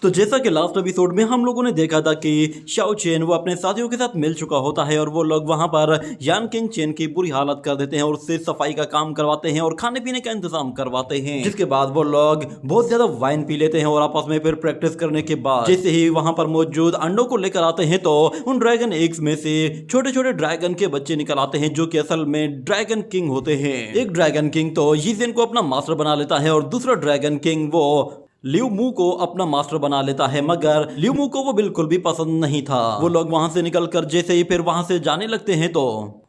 तो जैसा कि लास्ट एपिसोड में हम लोगों ने देखा था कि शाओ चेन वो अपने साथियों के साथ मिल चुका होता है और वो लोग वहां पर यान किंग चेन की बुरी हालत कर देते हैं और उससे सफाई का काम करवाते हैं और खाने पीने का इंतजाम करवाते हैं। जिसके बाद वो लोग बहुत ज्यादा वाइन पी लेते हैं और आपस में फिर प्रैक्टिस करने के बाद जैसे ही वहां पर मौजूद अंडों को लेकर आते हैं तो उन ड्रैगन एग्स में से छोटे छोटे ड्रैगन के बच्चे निकल आते हैं जो कि असल में ड्रैगन किंग होते हैं। एक ड्रैगन किंग तो यीजेन को अपना मास्टर बना लेता है और दूसरा ड्रैगन किंग वो लियू मू को अपना मास्टर बना लेता है, मगर लियू मू को वो बिल्कुल भी पसंद नहीं था। वो लोग वहां से निकलकर जैसे ही फिर वहां से जाने लगते हैं तो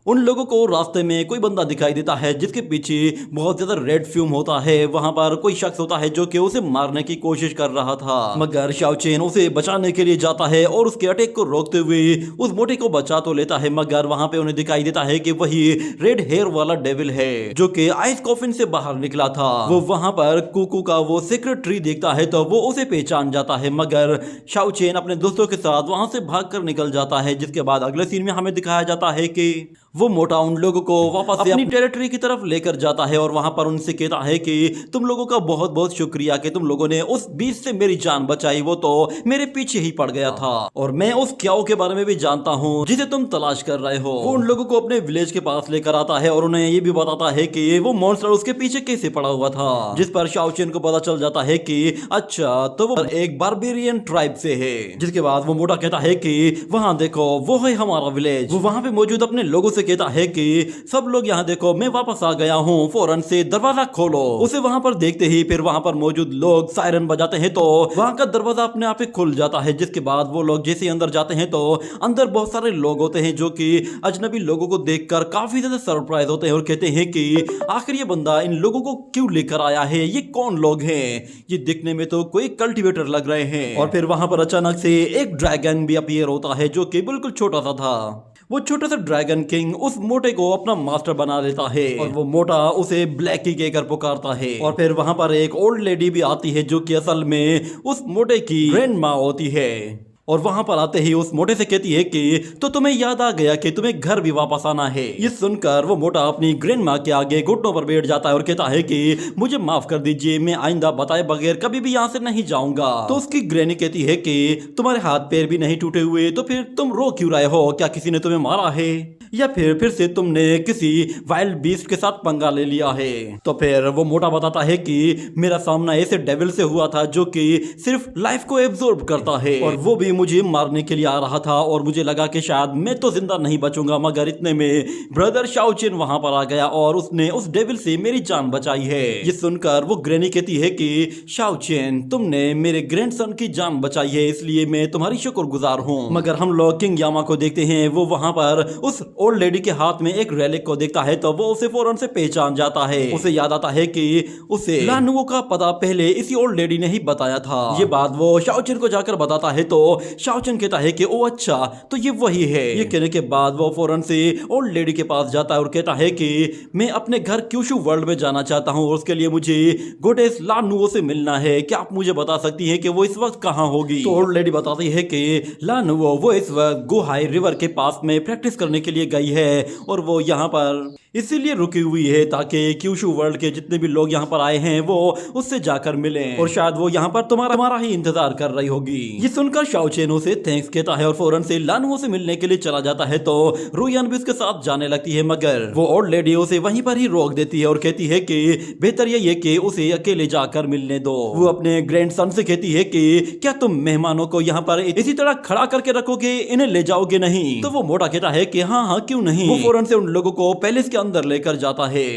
उन लोगों को रास्ते में कोई बंदा दिखाई देता है जिसके पीछे बहुत ज्यादा रेड फ्यूम होता है। वहां पर कोई शख्स होता है जो कि उसे मारने की कोशिश कर रहा था, मगर शाओ चेन उसे बचाने के लिए जाता है और उसके अटैक को रोकते हुए उस मोटे को बचा तो लेता है, मगर वहां पे उन्हें दिखाई देता है कि वही रेड हेयर वाला डेविल है जो कि आइस कॉफिन से बाहर निकला था। वो वहां पर कुकू का वो सीक्रेट ट्री देखता है तो वो उसे पहचान जाता है, मगर शाओ चेन अपने दोस्तों के साथ वहां से भागकर निकल जाता है। जिसके बाद अगले सीन में हमें दिखाया जाता है कि वो मोटा उन लोगों को वापस अपनी टेरिटरी की तरफ लेकर जाता है और वहां पर उनसे कहता है कि तुम लोगों का बहुत बहुत शुक्रिया कि तुम लोगों ने उस बीच से मेरी जान बचाई, वो तो मेरे पीछे ही पड़ गया था और मैं उस क्याओ के बारे में भी जानता हूँ जिसे तुम तलाश कर रहे हो। वो उन लोगों को अपने विलेज के पास लेकर आता है और उन्हें ये भी बताता है कि वो मॉन्स्टर उसके पीछे कैसे पड़ा हुआ था, जिस पर शाओ चेन को पता चल जाता है कि अच्छा तो वो एक बारबेरियन ट्राइब से है। जिसके बाद वो मोटा कहता है कि वहां देखो वो है हमारा विलेज। वो वहां पे मौजूद अपने लोगों से कहता है कि सब लोग यहाँ देखो मैं वापस आ गया हूँ, फौरन से दरवाजा खोलो। उसे वहां पर देखते ही फिर वहां पर मौजूद लोग सायरन बजाते हैं तो वहां का दरवाजा अपने आप ही खुल जाता है। जिसके बाद वो लोग जैसे अंदर जाते हैं तो अंदर बहुत सारे लोग होते हैं जो कि अजनबी लोगों को देखकर काफी ज्यादा सरप्राइज होते हैं और कहते हैं कि आखिर ये बंदा इन लोगों को क्यों लेकर आया है, ये कौन लोग हैं, ये दिखने में तो कोई कल्टीवेटर लग रहे हैं। और फिर वहां पर अचानक से एक ड्रैगन भी अपीयर होता है जो कि बिल्कुल छोटा सा था। वो छोटा सा ड्रैगन किंग उस मोटे को अपना मास्टर बना लेता है और वो मोटा उसे ब्लैकी कहकर पुकारता है। और फिर वहां पर एक ओल्ड लेडी भी आती है जो कि असल में उस मोटे की ग्रैंड माँ होती है और वहां पर आते ही उस मोटे से कहती है कि तो तुम्हें याद आ गया कि तुम्हें घर भी वापस आना है। ये सुनकर वो मोटा अपनी ग्रैंड माँ के आगे घुटनों पर बैठ जाता है और कहता है कि मुझे माफ कर दीजिए, मैं आइंदा बताए बगैर कभी भी यहाँ से नहीं जाऊंगा। तो उसकी ग्रैनी कहती है कि तुम्हारे हाथ पैर भी नहीं टूटे हुए तो फिर तुम रो क्यों रहे हो, क्या किसी ने तुम्हें मारा है या फिर से तुमने किसी वाइल्ड बीस्ट के साथ पंगा ले लिया है। तो फिर वो मोटा बताता है कि मेरा सामना ऐसे डेविल से हुआ था जो कि सिर्फ लाइफ को एब्जॉर्ब करता है और वो भी मुझे मारने के लिए आ रहा था और मुझे लगा कि शायद मैं तो जिंदा नहीं बचूंगा, मगर इतने में ब्रदर शाओ चेन वहां पर आ गया और उसने उस डेविल से मेरी जान बचाई है। ये सुनकर वो ग्रैनी कहती है कि शाओ चेन तुमने मेरे ग्रैंडसन की जान बचाई है, इसलिए मैं तुम्हारी शुक्रगुजार हूँ। मगर हम लोग किंग यामा को देखते हैं, वो वहां पर उस ओल्ड लेडी के हाथ में एक रेलिक को देखता है तो वो उसे फौरन से पहचान जाता है। उसे याद आता है कि उसे लानुओ का पता पहले इसी ओल्ड लेडी ने ही बताया था। ये बात वो शाओ चेन को जाकर बताता है तो शाओ चेन कहता है कि ओ अच्छा तो ये वही है। ये कहने के बाद वो फौरन से ओल्ड लेडी के पास जाता है और कहता है कि मैं अपने घर क्यूशु वर्ल्ड में जाना चाहता हूँ और उसके लिए मुझे गोडेस लानुओ से मिलना है, क्या आप मुझे बता सकती है कि वो इस वक्त कहाँ होगी। तो ओल्ड लेडी बताती है कि लानुओ वो इस वक्त गुहाई रिवर के पास में प्रैक्टिस करने के लिए गई है और वो यहाँ पर इसीलिए रुकी हुई है ताकि क्यूशु वर्ल्ड के जितने भी लोग यहाँ पर आए हैं वो उससे जाकर मिलें और शायद वो यहाँ पर तुम्हारा ही इंतजार कर रही होगी। ये सुनकर शाओ चेन उसे थैंक्स कहता है और फौरन से लानुओ से मिलने के लिए चला जाता है तो रुयान भी उसके साथ जाने लगती है, मगर वो ओल्ड लेडी उसे वहीं पर ही रोक देती है और कहती है कि बेहतर यही है कि उसे अकेले जाकर मिलने दो। वो अपने ग्रैंडसन से कहती है कि क्या तुम मेहमानों को यहाँ पर इसी तरह खड़ा करके रखोगे, इन्हें ले जाओगे नहीं? तो वो मोटा कहता है कि हाँ हाँ क्यों नहीं। वो फौरन से उन लोगों को पैलेस के अंदर लेकर जाता है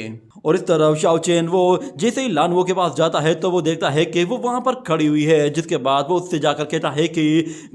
और इस तरफ शाओ चेन वो जैसे ही लानुओ के पास जाता है तो वो देखता है कि वो वहां पर खड़ी हुई है। जिसके बाद वो उससे जाकर कहता है कि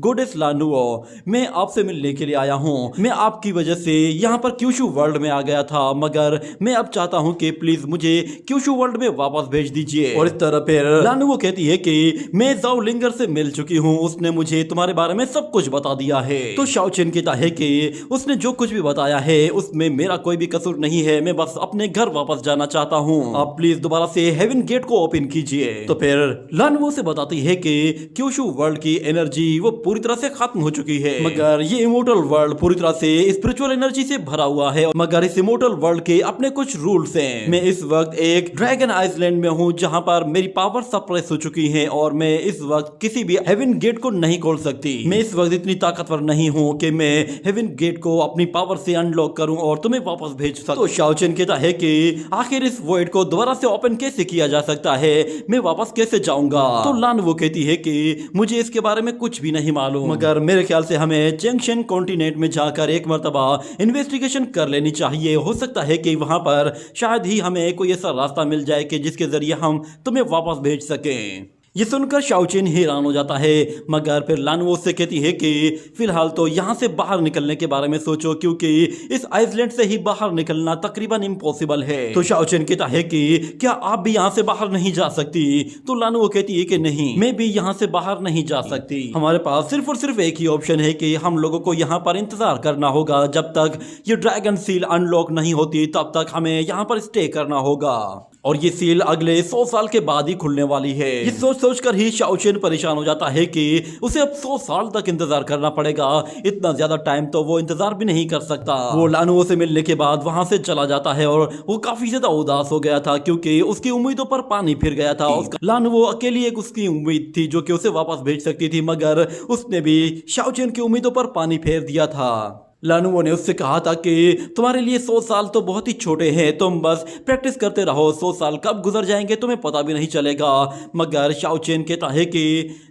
गोडेस लानुओ मैं आपसे मिलने के लिए आया हूँ, मैं आपकी वजह से यहाँ पर क्यूशु वर्ल्ड में आ गया था, मगर मैं अब चाहता हूँ कि प्लीज मुझे क्यूशु वर्ल्ड में वापस भेज दीजिए। और इस तरह फिर लानुओ कहती है कि मैं जाओ लिंगर से मिल चुकी हूँ, उसने मुझे तुम्हारे बारे में सब कुछ बता दिया है। तो शाओ चेन कहता है कि उसने जो कुछ भी बताया है उसमें मेरा कोई भी कसूर नहीं है, मैं बस अपने घर वापस जाना जाना चाहता हूँ, आप प्लीज दोबारा से हेवन गेट को ओपन कीजिए। तो फिर लानवो से बताती है कि क्यूशु वर्ल्ड की एनर्जी वो पूरी तरह से खत्म हो चुकी है, मगर ये इमोर्टल वर्ल्ड पूरी तरह से स्पिरिचुअल एनर्जी से भरा हुआ है। मगर इस इमोर्टल वर्ल्ड के अपने कुछ रूल्स हैं। मैं इस वक्त एक ड्रैगन आइलैंड में हूँ जहाँ पर मेरी पावर सप्रेस हो चुकी है और मैं इस वक्त किसी भी हेवन गेट को नहीं खोल सकती। मैं इस वक्त इतनी ताकतवर नहीं हूँ कि मैं हेवन गेट को अपनी पावर से अनलॉक करूँ और तुम्हें वापस भेज सकूं। तो शाओ चेन कहता है कि आखिर इस वॉइड को दोबारा से ओपन कैसे किया जा सकता है, मैं वापस कैसे जाऊंगा। तो लान वो कहती है कि मुझे इसके बारे में कुछ भी नहीं मालूम, मगर मेरे ख्याल से हमें चेंगशेन कॉन्टिनेंट में जाकर एक मर्तबा इन्वेस्टिगेशन कर लेनी चाहिए। हो सकता है कि वहां पर शायद ही हमें कोई ऐसा रास्ता मिल जाए कि जिसके जरिए हम तुम्हें वापस भेज सकें। ये सुनकर शाओ चेन हैरान हो जाता है, मगर फिर लानवो से कहती है कि फिलहाल तो यहाँ से बाहर निकलने के बारे में सोचो, क्योंकि इस आइसलैंड से ही बाहर निकलना तकरीबन इम्पॉसिबल है। तो शाओ चेन कहता है कि क्या आप भी यहाँ से बाहर नहीं जा सकती। तो लानवो कहती है कि नहीं, मैं भी यहाँ से बाहर नहीं जा सकती। हमारे पास सिर्फ और सिर्फ एक ही ऑप्शन है कि हम लोगों को यहाँ पर इंतजार करना होगा। जब तक ये ड्रैगन सील अनलॉक नहीं होती तब तक हमें यहाँ पर स्टे करना होगा, और ये सील अगले 100 साल के बाद ही खुलने वाली है। ये सोच कर ही शाओ चेन परेशान हो जाता है कि उसे अब 100 साल तक इंतजार करना पड़ेगा। इतना ज्यादा टाइम तो वो इंतजार भी नहीं कर सकता। वो लानवो से मिलने के बाद वहां से चला जाता है और वो काफी ज्यादा उदास हो गया था, क्योंकि उसकी उम्मीदों पर पानी फिर गया था। लानवो अकेली एक उसकी उम्मीद थी जो कि उसे वापस भेज सकती थी, मगर उसने भी शाओ चेन की उम्मीदों पर पानी फेर दिया था। लानवो ने उससे कहा था कि तुम्हारे लिए 100 साल तो बहुत ही छोटे हैं, तुम बस प्रैक्टिस करते रहो, 100 साल कब गुजर जाएंगे तुम्हें पता भी नहीं चलेगा। मगर शाओ चेन कहता है कि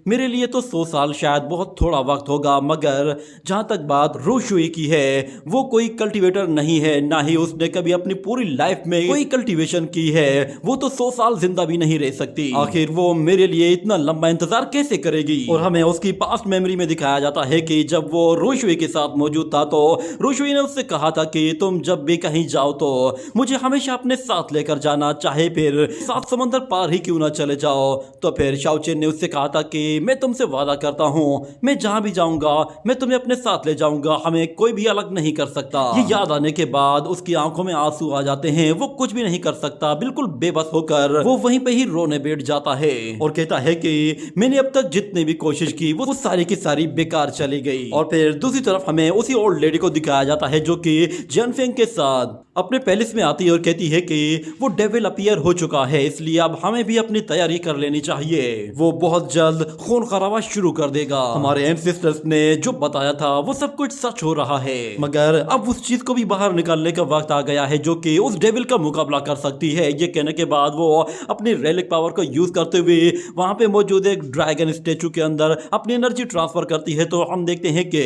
मेरे लिए तो 100 साल शायद बहुत थोड़ा वक्त होगा, मगर जहां तक बात रोशुई की है, वो कोई कल्टीवेटर नहीं है, ना ही उसने कभी अपनी पूरी लाइफ में कोई कल्टीवेशन की है। वो तो 100 साल जिंदा भी नहीं रह सकती। आखिर वो मेरे लिए इतना लंबा इंतजार कैसे करेगी। और हमें उसकी पास्ट मेमोरी में दिखाया जाता है कि जब वो रोशुई के साथ मौजूद था तो रोशुई ने उससे कहा था कि तुम जब भी कहीं जाओ तो मुझे हमेशा अपने साथ लेकर जाना, चाहे फिर 7 समंदर पार ही क्यों ना चले जाओ। तो फिर शाओ चेन ने उससे कहा था कि मैं तुमसे वादा करता हूँ, मैं जहां भी जाऊंगा मैं तुम्हें अपने साथ ले जाऊंगा, हमें कोई भी अलग नहीं कर सकता। ये याद आने के बाद उसकी आंखों में आंसू आ जाते हैं, वो कुछ भी नहीं कर सकता। बिल्कुल बेबस होकर वो वहीं पे ही रोने बैठ जाता है और कहता है कि मैंने अब तक जितनी भी कोशिश की वो सारी की सारी बेकार चली गई। और फिर दूसरी तरफ हमें उसी ओल्ड लेडी को दिखाया जाता है जो कि जिनफेंग के साथ अपने पैलेस में आती है और कहती है कि वो डेविल अपीयर हो चुका है, इसलिए अब हमें भी अपनी तैयारी कर लेनी चाहिए। वो बहुत जल्द खून खराबा शुरू कर देगा। हमारे एंसेस्टर्स ने जो बताया था वो सब कुछ सच हो रहा है, मगर अब उस चीज को भी बाहर निकालने का वक्त आ गया है जो कि उस डेविल का मुकाबला कर सकती है। ये कहने के बाद वो अपनी रेलिक पावर को यूज करते हुए वहां पे मौजूद एक ड्रैगन स्टेचू के अंदर अपनी एनर्जी ट्रांसफर करती है। तो हम देखते हैं कि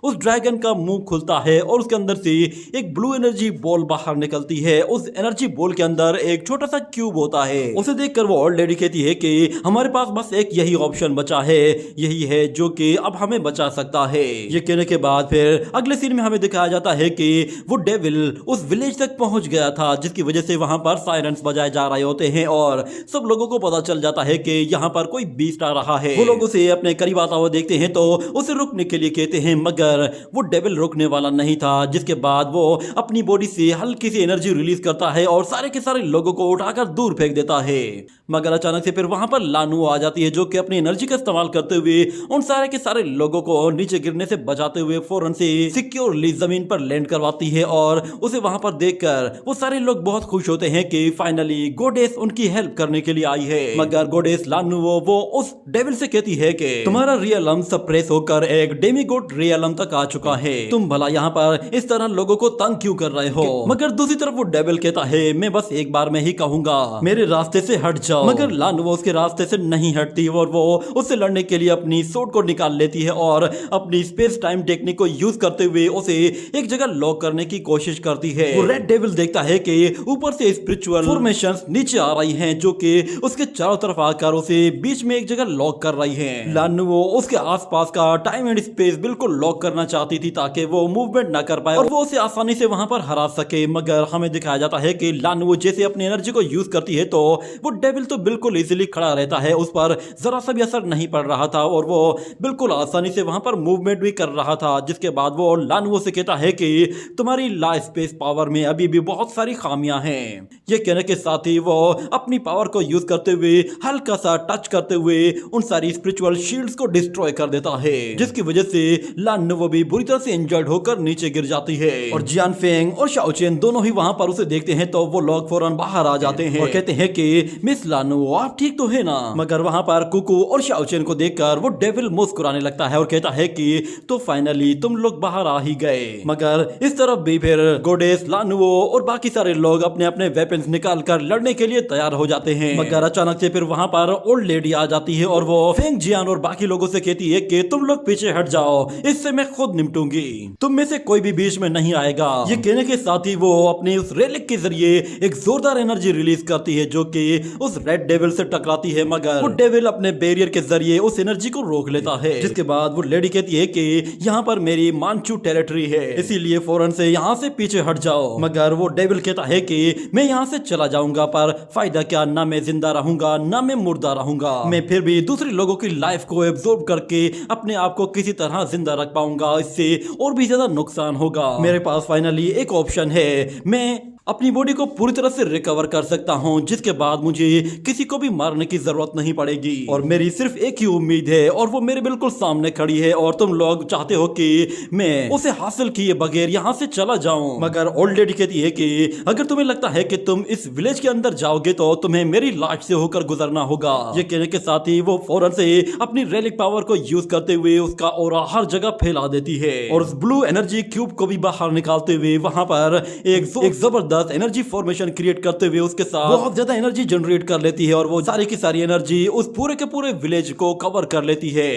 उस ड्रैगन का मुंह खुलता है और उसके अंदर से एक ब्लू एनर्जी बॉल बाहर निकलती है। उस एनर्जी बॉल के अंदर एक छोटा सा क्यूब होता है। उसे देखकर वो ओल्ड लेडी कहती है कि हमारे पास बस एक यही ऑप्शन बचा है, यही है जो कि अब हमें बचा सकता है। ये कहने के बाद फिर अगले सीन में हमें दिखाया जाता है कि वो डेविल उस विलेज तक पहुंच गया था, जिसकी वजह से वहां पर सायरन्स बजाए जा रहे होते हैं और सब लोगों को पता चल जाता है कि यहाँ पर कोई बीस्ट आ रहा है। वो लोग उसे अपने करीब आता हुआ देखते हैं तो उसे रुकने के लिए कहते हैं, मगर वो डेविल रुकने वाला नहीं था। जिसके बाद वो अपनी बॉडी से हल्की सी एनर्जी रिलीज करता है और सारे के सारे लोगों को उठाकर दूर फेंक देता है। मगर अचानक से फिर वहां पर लानू आ जाती है जो कि अपनी एनर्जी का इस्तेमाल करते हुए उन सारे के सारे लोगों को नीचे गिरने से बचाते हुए फौरन से सिक्योरली जमीन पर लैंड करवाती है। और उसे वहां पर देखकर वो सारे लोग बहुत खुश होते हैं कि फाइनली गोडेस उनकी हेल्प करने के लिए आई है। मगर गोडेस लानू वो उस डेविल से कहती है कि तुम्हारा रियलम सप्रेस होकर एक डेमीगॉड रियलम तक आ चुका है, तुम भला यहाँ पर इस तरह लोगों को तंग क्यों कर रहे हो। मगर दूसरी तरफ वो डेविल कहता है, मैं बस एक बार में ही कहूंगा मेरे रास्ते से हट जाओ। मगर लानू वो उसके रास्ते से नहीं हटती और वो उससे लड़ने के लिए अपनी सोर्ड को निकाल लेती है और अपनी स्पेस टाइम टेक्निक को यूज करते हुए उसे एक जगह लॉक करने की कोशिश करती है। वो रेड डेविल देखता है कि ऊपर से स्पिरिचुअल फॉर्मेशंस नीचे आ रही हैं जो कि उसके चारों तरफ आकर उसे बीच में एक जगह लॉक कर रही हैं। लानू वो उसके आसपास का टाइम एंड स्पेस बिल्कुल लॉक करना चाहती थी ताकि वो मूवमेंट ना कर पाए और वो उसे आसानी से वहां पर हरा सके। सके, मगर हमें दिखाया जाता है कि लानवो जैसे अपनी एनर्जी को यूज करती है तो वो डेविल तो बिल्कुल इजीली खड़ा रहता है, उस पर जरा सा भी असर नहीं पड़ रहा था और वो बिल्कुल आसानी से वहां पर मूवमेंट भी कर रहा था। जिसके बाद वो लानवो से कहता है कि तुम्हारी ला स्पेस पावर में अभी भी बहुत सारी खामियां हैं। ये कहने के साथ ही वो अपनी पावर को यूज करते हुए हल्का सा टच करते हुए उन सारी स्पिरिचुअल शील्ड्स को डिस्ट्रॉय कर देता है, जिसकी वजह से लानवो भी बुरी तरह से इंजर्ड होकर नीचे गिर जाती है। और जियान फेंग और शाओ चेन दोनों ही वहां पर उसे देखते हैं तो वो लोग फौरन बाहर आ जाते हैं और कहते हैं कि मिस लानवो आप ठीक तो है ना। मगर वहां पर कुकू और शाओ चेन को देखकर वो डेविल मुस्कुराने लगता है और कहता है कि तो फाइनली तुम लोग बाहर आ ही गए। मगर इस तरफ भी फिर गोडेस, लानवो और बाकी सारे लोग अपने अपने वेपन्स निकाल कर लड़ने के लिए तैयार हो जाते हैं। मगर अचानक से फिर वहां पर ओल्ड लेडी आ जाती है और वो फेंग जियान और बाकी लोगों से कहती है कि तुम लोग पीछे हट जाओ, इससे मैं खुद निपटूंगी, तुम में से कोई भी बीच में नहीं आएगा। ये कहने के साथ ही वो अपनी उस रेलिक के जरिए एक जोरदार एनर्जी रिलीज करती है जो कि उस रेड डेविल से टकराती है, मगर वो डेविल अपने बैरियर के जरिए उस एनर्जी को रोक लेता है। जिसके बाद वो लेडी कहती है कि यहाँ पर मेरी मानचू टेरिटरी है, इसीलिए फौरन से यहाँ से पीछे हट जाओ। मगर वो डेविल कहता है कि मैं यहाँ से चला जाऊंगा पर फायदा क्या, ना मैं जिंदा रहूंगा ना मैं मुर्दा रहूंगा, मैं फिर भी दूसरे लोगों की लाइफ को एब्जॉर्ब करके अपने आप को किसी तरह जिंदा रख पाऊंगा, इससे और भी ज्यादा नुकसान होगा। मेरे पास फाइनली एक ऑप्शन है, मैं अपनी बॉडी को पूरी तरह से रिकवर कर सकता हूँ, जिसके बाद मुझे किसी को भी मारने की जरूरत नहीं पड़ेगी और मेरी सिर्फ एक ही उम्मीद है और वो मेरे बिल्कुल सामने खड़ी है और तुम लोग चाहते हो कि मैं उसे हासिल किए बगैर यहाँ से चला जाऊं। मगर ओल्ड लेडी कहती है कि अगर तुम्हें लगता है कि तुम इस विलेज के अंदर जाओगे तो तुम्हें मेरी लाश से होकर गुजरना होगा। ये कहने के साथ ही वो फौरन से अपनी रेलिक पावर को यूज करते हुए उसका ऑरा हर जगह फैला देती है और उस ब्लू एनर्जी क्यूब को भी बाहर निकालते हुए वहां पर एक जबरदस्त एनर्जी फॉर्मेशन क्रिएट करते हुए उसके साथ बहुत ज्यादा एनर्जी जनरेट कर लेती है और वो सारी की सारी एनर्जी उस पूरे के पूरे विलेज को कवर कर लेती है,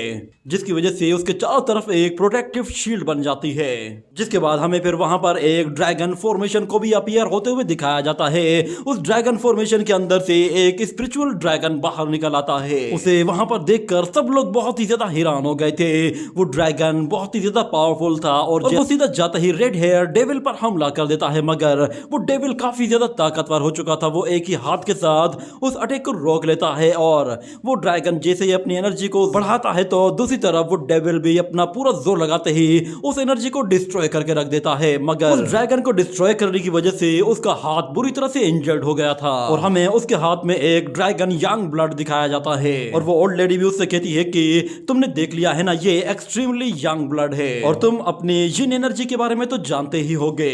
जिसकी वजह से उसके चारों तरफ एक प्रोटेक्टिव शील्ड बन जाती है। जिसके बाद हमें फिर वहां पर एक ड्रैगन फॉर्मेशन को भी अपीयर होते हुए दिखाया जाता है। उस ड्रैगन फॉर्मेशन के अंदर से एक स्पिरिचुअल ड्रैगन बाहर निकल आता है। उसे वहां पर देखकर सब लोग बहुत ही ज्यादा हैरान हो गए थे। वो ड्रैगन बहुत ही ज्यादा पावरफुल था और वो सीधा जाता ही रेड हेयर डेविल पर हमला कर देता है, मगर वो डेविल काफी ज्यादा ताकतवर हो चुका था। वो एक ही हाथ के साथ उस अटैक को रोक लेता है और वो ड्रैगन जैसे ही अपनी एनर्जी को बढ़ाता है तो दूसरी तरफ वो डेविल भी अपना पूरा जोर लगाते ही उस एनर्जी को डिस्ट्रॉय करके रख देता है। मगर उस ड्रैगन को डिस्ट्रॉय करने की वजह से उसका हाथ बुरी तरह से इंजर्ड हो गया था और हमें उसके हाथ में एक ड्रैगन यंग ब्लड दिखाया जाता है और वो ओल्ड लेडी भी उससे कहती है कि तुमने देख लिया है ना, ये एक्सट्रीमली यंग ब्लड है और तुम अपनी जिन एनर्जी के बारे में तो जानते ही होगे,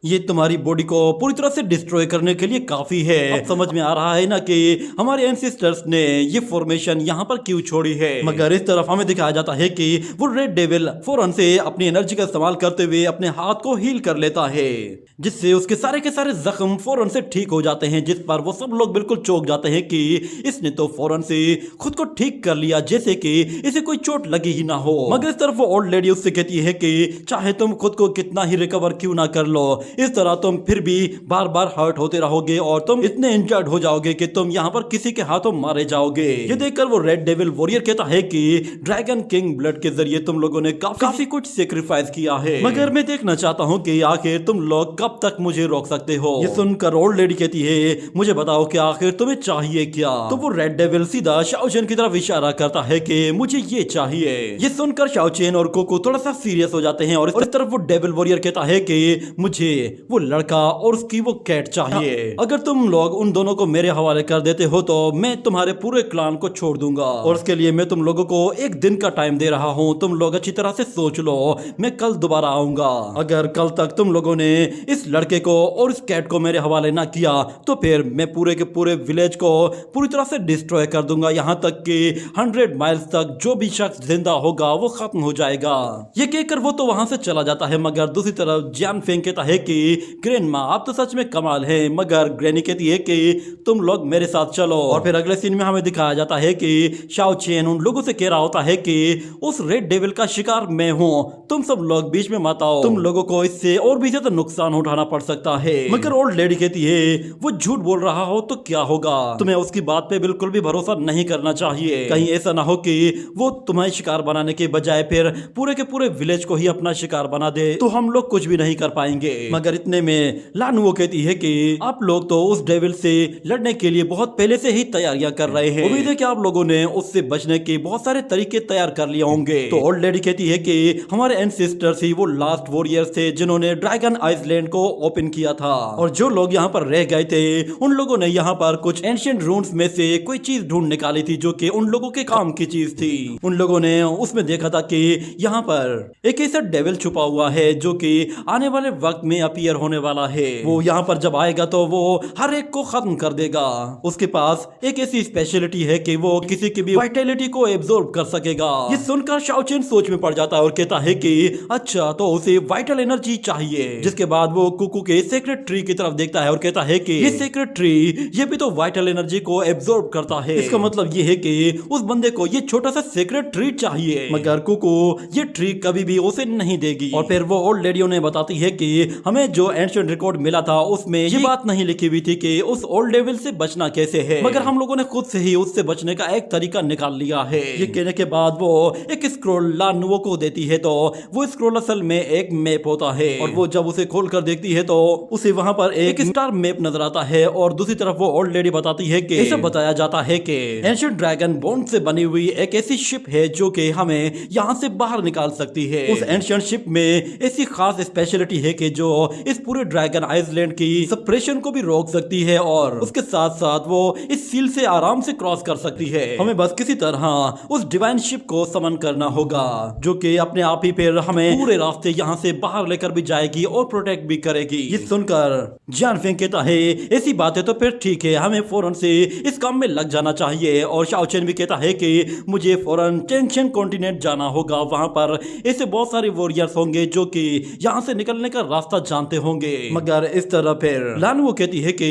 ये तुम्हारी बॉडी को पूरी तरह से डिस्ट्रॉय करने के लिए काफी है। अब समझ में आ रहा है ना कि हमारे एंसेस्टर्स ने ये फॉर्मेशन यहाँ पर क्यों छोड़ी है। मगर इस तरफ हमें दिखाया जाता है कि वो रेड डेविल फौरन से अपनी एनर्जी का इस्तेमाल करते हुए अपने हाथ को हील कर लेता है, जिससे उसके सारे के सारे जख्म फौरन से ठीक हो जाते हैं, जिस पर वो सब लोग बिल्कुल चौंक जाते हैं कि इसने तो फौरन से खुद को ठीक कर लिया जैसे कि इसे कोई चोट लगी ही ना हो। मगर इस तरफ वो ओल्ड लेडी उससे कहती है कि चाहे तुम खुद को कितना ही रिकवर क्यों ना कर लो, इस तरह तुम फिर भी बार बार हर्ट होते रहोगे और तुम इतने इंजर्ड हो जाओगे कि तुम यहाँ पर किसी के हाथों मारे जाओगे। ये देखकर वो रेड डेविल वॉरियर कहता है कि ड्रैगन किंग ब्लड के जरिए तुम लोगों ने काफी कुछ सेक्रीफाइस किया है, मगर मैं देखना चाहता हूँ कि आखिर तुम लोग कब तक मुझे रोक सकते हो। ये सुनकर ओल्ड लेडी कहती है मुझे बताओ कि आखिर तुम्हें चाहिए क्या। तो वो रेड डेविल सीधा शाओ चेन की तरफ इशारा करता है कि मुझे ये चाहिए। ये सुनकर शाओ चेन और कोको थोड़ा सा सीरियस हो जाते हैं और इस तरफ वो डेविल वॉरियर कहता है कि मुझे वो लड़का और उसकी वो कैट चाहिए। अगर तुम लोग उन दोनों को मेरे हवाले कर देते हो तो मैं तुम्हारे पूरे क्लान को छोड़ दूंगा और उसके लिए मैं तुम लोगों को एक दिन का टाइम दे रहा हूँ। तुम लोग अच्छी तरह से सोच लो, मैं कल दोबारा आऊंगा। अगर कल तक तुम लोगों ने इस लड़के को और इस कैट को मेरे हवाले ना किया तो फिर मैं पूरे के पूरे विलेज को पूरी तरह से डिस्ट्रॉय कर दूंगा, यहाँ तक कि 100 माइल्स तक जो भी शख्स जिंदा होगा वो खत्म हो जाएगा। ये कहकर वो तो वहां से चला जाता है, मगर दूसरी तरफ जियान फेंग कहता है कि ग्रैंडमा आप तो सच में कमाल है। मगर ग्रैनी कहती है कि तुम लोग मेरे साथ चलो और फिर अगले सीन में हमें दिखाया जाता है कि शाओ चेन उन लोगों से कह रहा होता है कि उस रेड डेविल का शिकार मैं हूँ, तुम सब लोग बीच में मत आओ, तुम लोगों को इससे और भी ज्यादा नुकसान उठाना पड़ सकता है। मगर ओल्ड लेडी कहती है वो झूठ बोल रहा हो तो क्या होगा, तुम्हें उसकी बात पे बिल्कुल भी भरोसा नहीं करना चाहिए। कहीं ऐसा ना हो कि वो तुम्हें शिकार बनाने के बजाय फिर पूरे के पूरे विलेज को ही अपना शिकार बना दे तो हम लोग कुछ भी नहीं कर पाएंगे। मगर इतने में लानुओ कहती है कि आप लोग तो उस डेविल से लड़ने के लिए बहुत पहले से ही तैयारियां कर रहे हैं। उम्मीद है कि आप लोगों ने उससे बचने के बहुत सारे तरीके तैयार कर लिए होंगे। तो ओल्ड लेडी कहती है कि हमारे एंसेस्टर्स ही वो लास्ट वॉरियर्स थे जिन्होंने ड्रैगन आइसलैंड को ओपन किया था, और जो लोग यहाँ पर रह गए थे उन लोगों ने यहाँ पर कुछ एंशिएंट रून्स में से कोई चीज ढूंढ निकाली थी जो कि उन लोगों के काम की चीज थी। उन लोगों ने उसमें देखा था कि यहाँ पर एक ऐसा डेविल छुपा हुआ है जो कि आने वाले वक्त में अपीयर होने वाला है। वो यहाँ पर जब आएगा तो वो हर एक को खत्म कर देगा। उसके पास एक ऐसी स्पेशलिटी है कि वो किसी की भी वाइटैलिटी को एब्जॉर्ब कर सकेगा। ये सुनकर शाओ चेन सोच में पड़ जाता है और कहता है कि अच्छा, तो उसे वाइटल एनर्जी चाहिए। जिसके बाद वो कुकू के सीक्रेट ट्री की तरफ देखता है और कहता है कि ये सीक्रेट ट्री ये भी तो वाइटल एनर्जी को एब्जॉर्ब करता है। इसका मतलब ये है कि उस बंदे को ये छोटा सा सीक्रेट ट्री चाहिए, मगर कुकू ये ट्री कभी भी उसे नहीं देगी। और फिर वो ओल्ड लेडी ने बताती है कि हमें जो एंशिएंट रिकॉर्ड मिला था उसमें ये बात नहीं लिखी हुई थी कि उस ओल्ड डेविल से बचना कैसे है, मगर हम लोगों ने खुद से ही उससे बचने का एक तरीका निकाल लिया है। ये कहने के बाद वो एक स्क्रॉल लानुओ को देती है, तो वो स्क्रॉल असल में एक मैप होता है, और वो जब उसे खोल कर देखती है तो उसे वहां पर एक स्टार मैप नजर आता है। और दूसरी तरफ वो ओल्ड लेडी बताती है कि ऐसा बताया जाता है कि एंशिएंट ड्रैगन बोन से बनी हुई एक ऐसी शिप है जो कि हमें यहाँ से बाहर निकाल सकती है। उस एंशिएंट शिप में ऐसी खास स्पेशलिटी है कि जो इस पूरे ड्रैगन आइसलैंड की सप्रेशन को भी रोक सकती है, और उसके साथ साथ वो इस सील से आराम से क्रॉस कर सकती है। हमें बस किसी तरह उस डिवाइन शिप को समन करना होगा जो कि अपने आप ही फिर हमें पूरे रास्ते यहाँ से बाहर लेकर भी जाएगी और प्रोटेक्ट भी करेगी। ये सुनकर जियान फेंग कहता है ऐसी बात है तो फिर ठीक है, हमें फौरन से इस काम में लग जाना चाहिए। और शाओ चेन भी कहता है कि मुझे फौरन टेंशन कॉन्टिनेंट जाना होगा, वहां पर ऐसे बहुत सारे वॉरियर्स होंगे जो कि यहाँ से निकलने का रास्ता जानते होंगे। मगर इस तरह फिर लानुओ कहती है कि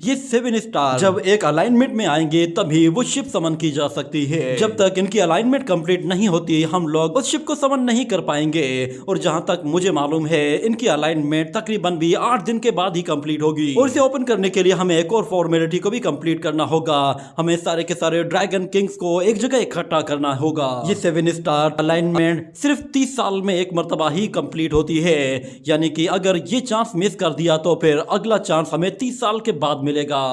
ये 7 स्टार जब एक अलाइनमेंट में आएंगे तभी वो शिप समन की जा सकती है। जब तक इनकी अलाइनमेंट कंप्लीट नहीं होती हम लोग उस शिप को समन नहीं कर पाएंगे। और जहां तक मुझे मालूम है इनकी अलाइनमेंट तकरीबन भी 8 दिन के बाद ही कंप्लीट होगी, और इसे ओपन करने के लिए हमें एक और फॉर्मेलिटी को भी कंप्लीट करना होगा। हमें सारे के सारे ड्रैगन किंग्स को एक जगह इकट्ठा करना होगा। ये 7 स्टार अलाइनमेंट सिर्फ 30 साल में एक मर्तबा ही कंप्लीट होती है, यानी कि अगर ये चांस मिस कर दिया तो फिर अगला चांस हमें 30 साल के बाद मिलेगा।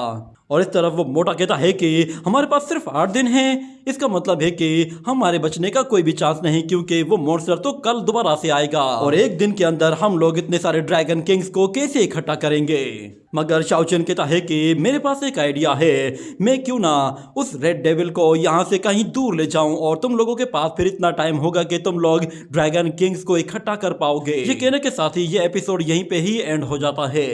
और इस तरफ वो मोटा कहता है कि हमारे पास सिर्फ 8 दिन हैं, इसका मतलब है कि हमारे बचने का कोई भी चांस नहीं, क्योंकि वो मॉन्स्टर तो कल दोबारा से आएगा, और एक दिन के अंदर हम लोग इतने सारे ड्रैगन किंग्स को कैसे इकट्ठा करेंगे। मगर शाओ चेन कहता है कि मेरे पास एक आइडिया है, मैं क्यों ना उस रेड डेविल को यहाँ से कहीं दूर ले जाऊं, और तुम लोगों के पास फिर इतना टाइम होगा कि तुम लोग ड्रैगन किंग्स को इकट्ठा कर पाओगे। ये कहने के साथ ही ये एपिसोड यहीं पे ही एंड हो जाता है।